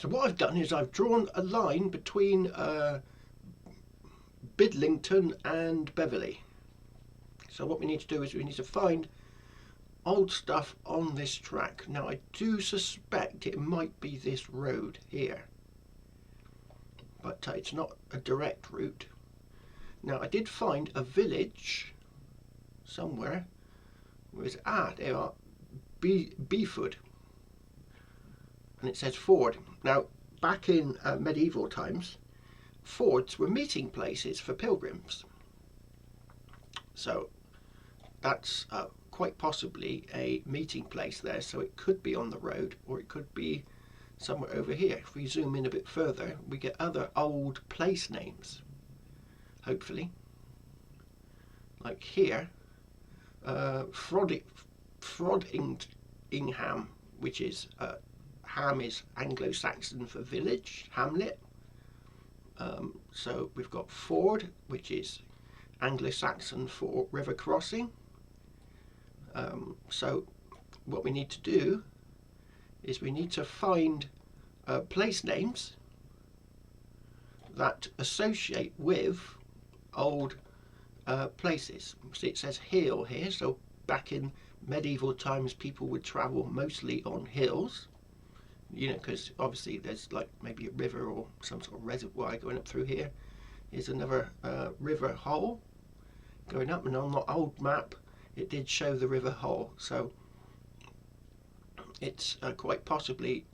So what I've done is I've drawn a line between Bidlington and Beverley. So what we need to do is we need to find old stuff on this track. Now I do suspect it might be this road here, but it's not a direct route. Now I did find a village somewhere. Where is it? Ah, there are, Beeford, and it says Ford. Now back in medieval times, fords were meeting places for pilgrims, so that's quite possibly a meeting place there. So it could be on the road, or it could be somewhere over here. If we zoom in a bit further, we get other old place names, hopefully, like here, Frodingham, which is ham is Anglo-Saxon for village, hamlet. So we've got Ford, which is Anglo-Saxon for river crossing. So what we need to do is we need to find place names that associate with old places. See, it says hill here, so back in medieval times people would travel mostly on hills, you know, because obviously there's like maybe a river or some sort of reservoir going up through here. Here's another river hole going up, and on the old map it did show the river hole, so it's quite possibly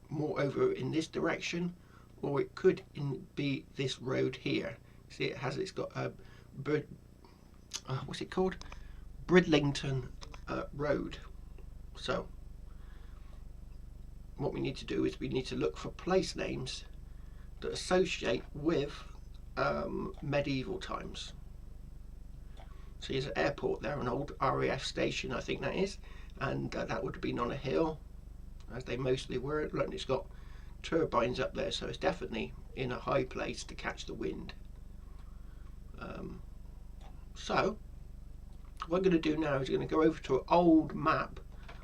more over in this direction, or it could be this road here. See, it's got a what's it called? Bridlington Road. So what we need to do is we need to look for place names that associate with medieval times. So here's an airport there, an old RAF station, I think that is, and that would have been on a hill, as they mostly were. Look, it's got turbines up there, so it's definitely in a high place to catch the wind. So what I'm going to do now is going to go over to an old map,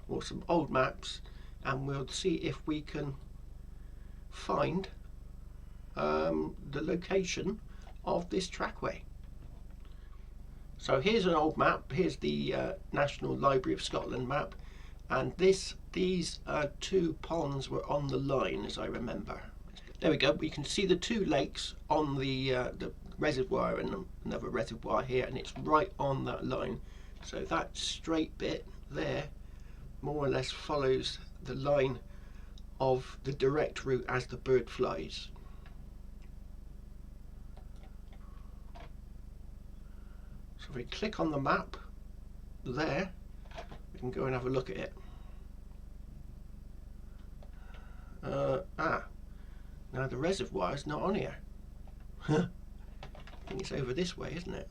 or some old maps, and we'll see if we can find the location of this trackway. So here's an old map. Here's the National Library of Scotland map, and these two ponds were on the line, as I remember. There we go. We can see the two lakes on the reservoir, and another reservoir here, and it's right on that line. So that straight bit there more or less follows the line of the direct route as the bird flies. So if we click on the map there, we can go and have a look at it. Now the reservoir is not on here. I think it's over this way, isn't it?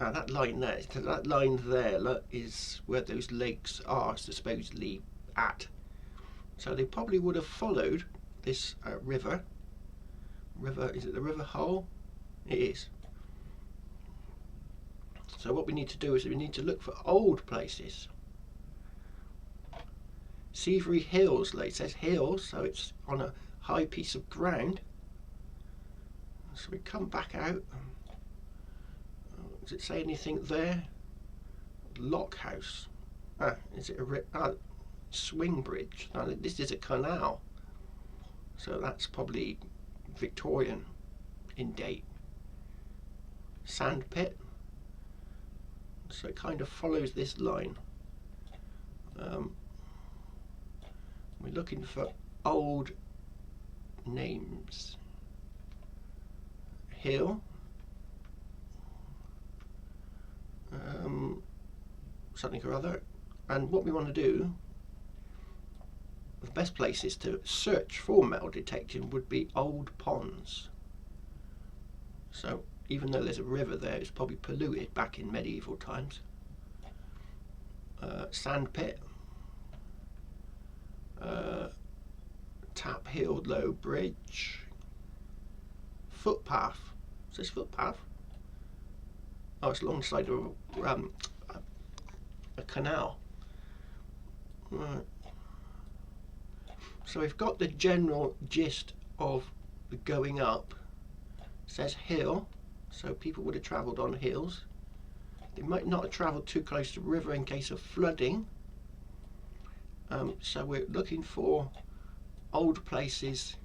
That line there, is where those lakes are supposedly at. So they probably would have followed this river. Is it the river Hull? It is. So what we need to do is we need to look for old places. Seavery Hills, like it says hills, so it's on a high piece of ground. So we come back out. Does it say anything there? Lockhouse. Is it a swing bridge? Now, this is a canal, so that's probably Victorian in date. Sand pit. So it kind of follows this line. We're looking for old names. Hill. Something or other. And what we want to do, the best places to search for metal detection would be old ponds. So even though there's a river there, it's probably polluted back in medieval times. Sand pit. Tap Hill Low Bridge. Footpath. Is this footpath? Oh, it's alongside a canal. Right. So we've got the general gist of the going up. It says hill, so people would have travelled on hills. They might not have travelled too close to the river in case of flooding. So we're looking for old places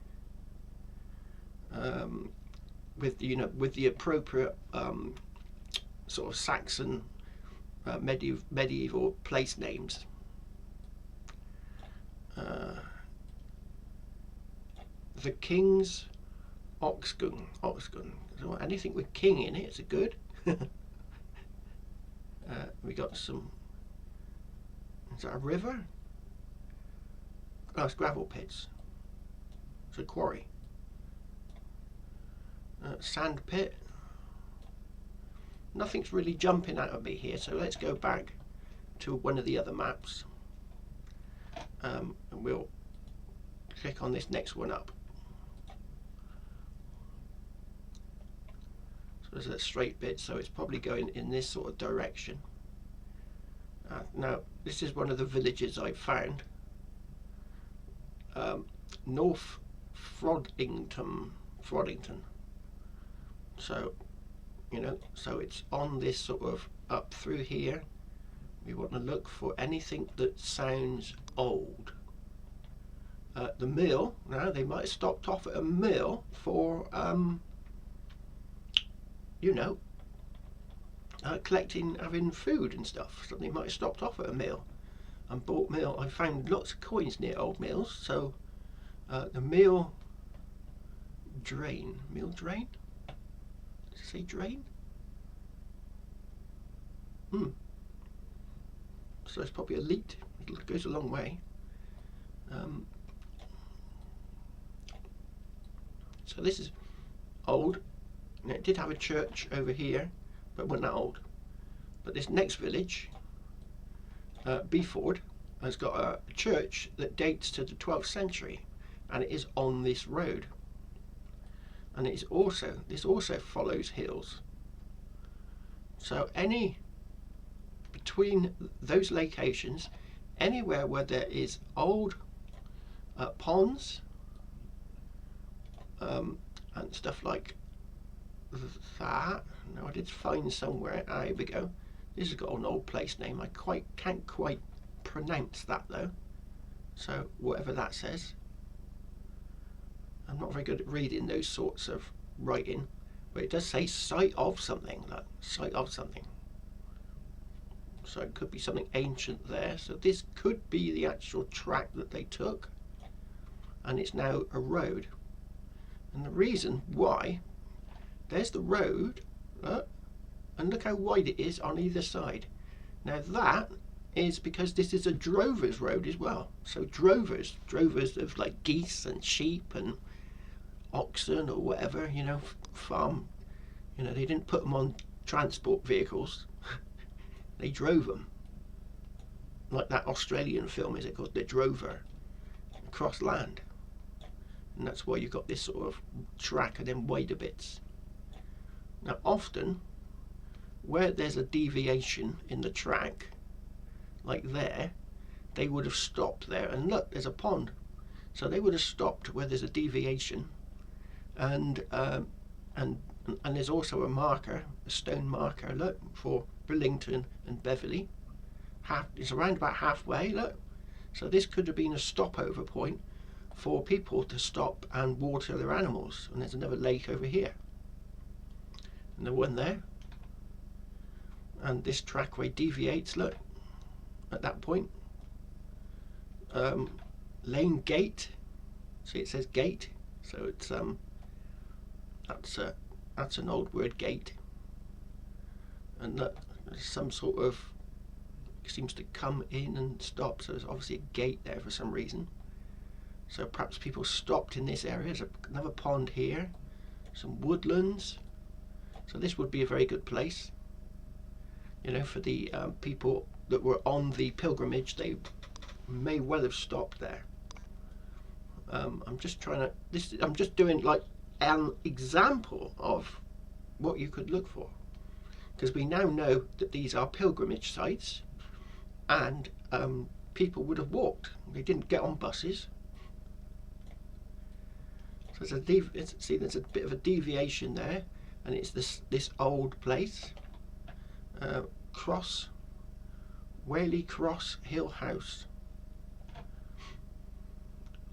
with the appropriate sort of Saxon medieval place names. The King's Oxgun. So anything with king in it is good. We got some. Is that a river? Oh, it's gravel pits. It's a quarry. Sand pit. Nothing's really jumping out at me here, so let's go back to one of the other maps, and we'll click on this next one up. So there's a straight bit, so it's probably going in this sort of direction. Now this is one of the villages I found. North Frodington. So, so it's on this sort of up through here. We want to look for anything that sounds old. The mill, now they might have stopped off at a mill for, collecting, having food and stuff. So they might have stopped off at a mill and bought meal. I found lots of coins near old mills, so the mill drain. Mill drain? Does it say drain? So it's probably a lead. It goes a long way. So this is old. Now, it did have a church over here, but it wasn't that old. But this next village, Beeford, has got a church that dates to the 12th century, and it is on this road. And this also follows hills. So between those locations, anywhere where there is old ponds and stuff like that. Now I did find somewhere. Here we go. This has got an old place name. I can't quite pronounce that though. So whatever that says. I'm not very good at reading those sorts of writing, but it does say site of something. Like site of something. So it could be something ancient there. So this could be the actual track that they took, and it's now a road. And the reason why, there's the road, and look how wide it is on either side. Now that is because this is a drover's road as well. So drovers of like geese and sheep and oxen or whatever, farm. They didn't put them on transport vehicles. They drove them. Like that Australian film, is it called The Drover? Across land. And that's why you've got this sort of track and then wider bits. Now often, where there's a deviation in the track, like there, they would have stopped there. And look, there's a pond. So they would have stopped where there's a deviation. And there's also a marker, a stone marker, look, for Billington and Beverley. It's around about halfway, look. So this could have been a stopover point for people to stop and water their animals. And there's another lake over here. And the one there. And this trackway deviates, look, at that point. Lane gate. See, it says gate. So it's that's an old word, gate. And look, there's some sort of, seems to come in and stop. So there's obviously a gate there for some reason. So perhaps people stopped in this area. There's another pond here, some woodlands. So this would be a very good place, for the people that were on the pilgrimage. They may well have stopped there. I'm just doing like an example of what you could look for, because we now know that these are pilgrimage sites, and people would have walked. They didn't get on buses. There's there's a bit of a deviation there, and it's this old place, Whaley Cross Hill House.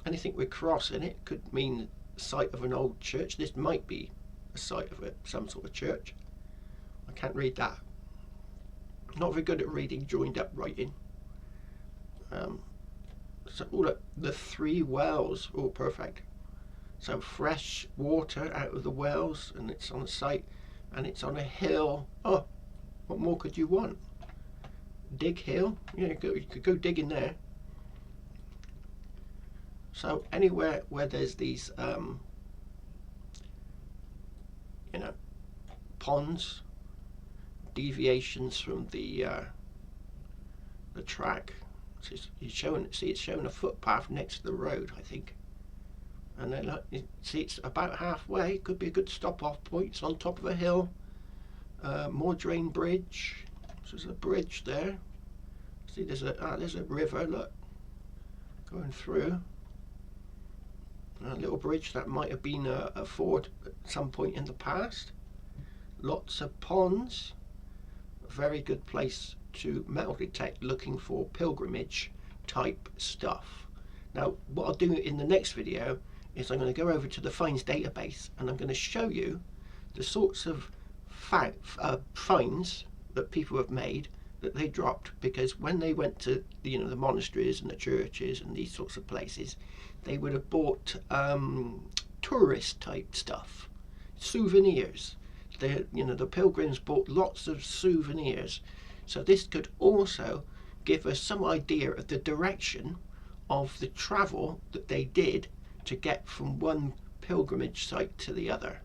Anything with cross in it could mean the site of an old church. This might be a site of some sort of church. I can't read that. Not very good at reading joined up writing. So look, the 3 wells, all perfect. So fresh water out of the wells, and it's on a site, and it's on a hill. Oh, what more could you want? Dig hill, you could go digging there. So anywhere where there's these, ponds, deviations from the track. So it's showing a footpath next to the road, I think. And then see, it's about halfway. Could be a good stop-off point. It's on top of a hill. More drain bridge. So there's a bridge there. See, there's a river. Look, going through. A little bridge that might have been a ford at some point in the past. Lots of ponds. A very good place to metal detect, looking for pilgrimage type stuff. Now, what I'll do in the next video is I'm going to go over to the finds database, and I'm going to show you the sorts of finds that people have made that they dropped, because when they went to the monasteries and the churches and these sorts of places, they would have bought tourist type stuff, souvenirs. The pilgrims bought lots of souvenirs. So this could also give us some idea of the direction of the travel that they did to get from one pilgrimage site to the other.